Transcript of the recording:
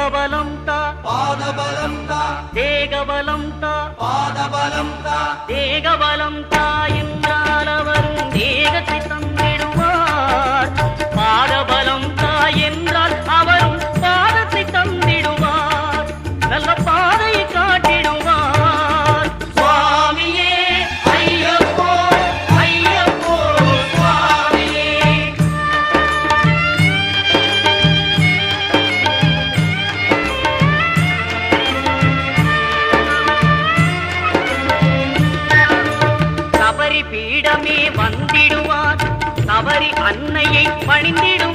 தேகபலம் தா பாதபலம் தா தேகபலம் தா பாதபலம் தா தேகபலம் தா என்றால் அவரும் தேகத்தை தந்திடுவார். பாதபலம் தா என்றால் அவரும் பாதத்தை தந்திடுவார். நல்ல பாதையை காட்டிடுவார். சுவாமியே ஐயப்போ ஐயப்போ சுவாமியே. சபரி பீடமே வந்திடுவார். சபரி அன்னையை பணிந்திடுவார்.